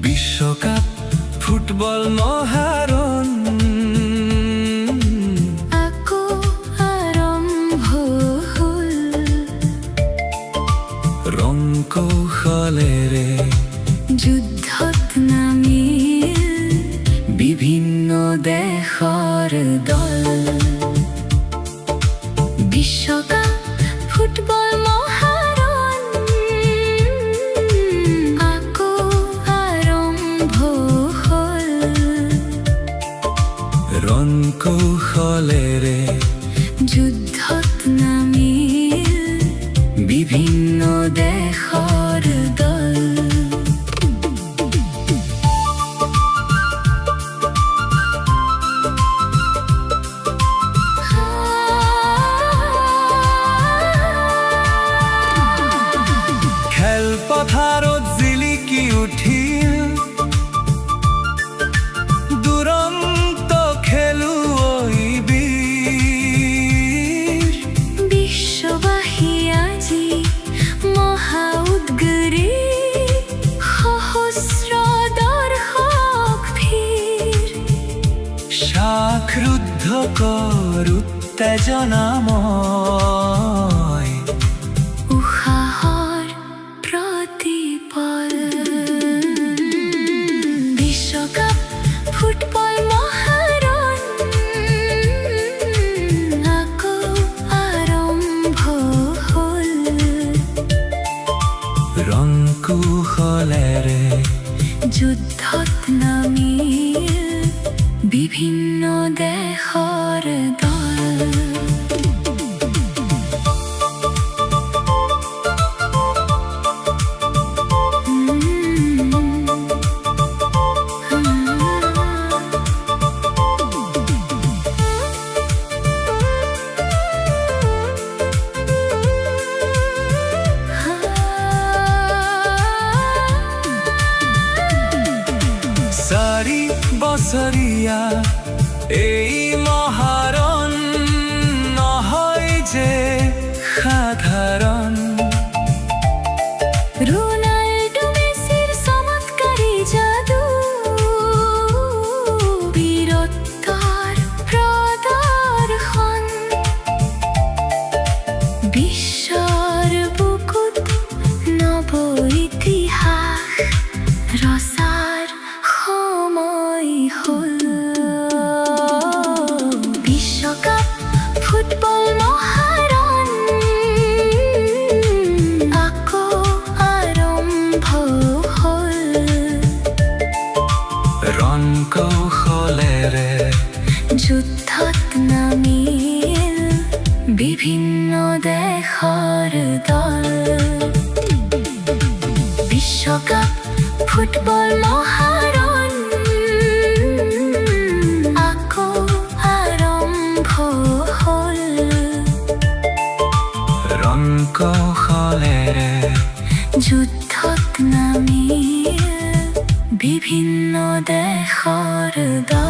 বিশ্বকাপ ফুটবল মহাৰণ আকৌ আৰম্ভ হ'ল ৰং কৌশলেৰে যুদ্ধত নামিল বিভিন্ন দেশৰ দল বিশ্বকাপ ফুটবল মহাৰণ আকৌ আৰম্ভ হ'ল ৰং কৌশলেৰে যুদ্ধত নামিল বিভিন্ন দেশৰ দল খেলপথাৰত জিলিকি উঠিল দুৰন্ত খেলুৱৈ বীৰ বিশ্ববাসী আজি মহা উদ্গীৰ সহস্ৰ দৰ্শক ভিৰ শ্বাসৰুদ্ধকৰ উত্তেজনাময় উশাহৰ প্ৰতিপল বিশ্বকাপ ফুটবল মহাৰণ আকৌ আৰম্ভ হ'ল ৰং কৌশলেৰে যুদ্ধত নামিল বিভিন্ন দেশৰ দল চাৰি বছৰীয়া এই মহাৰণ নহয় যে সাধাৰণ ৰোনাল্ডো মেসিৰ চমৎকাৰী জাদু বীৰত্বৰ প্ৰদৰ্শন বিশ্বৰ বুকুত নব ইতিহাস ৰচাৰ সময় হ'ল বিশ্বকাপ ফুটবল মহাৰণ আকৌ আৰম্ভ হ'ল ৰং কৌশলেৰে যুদ্ধত নামিল বিভিন্ন দেশৰ দল বিশ্বকাপ ফুটবল মহাৰণ আকৌ আৰম্ভ হ'ল ৰং কৌশলেৰে যুদ্ধত নামিল বিভিন্ন দেশৰ দল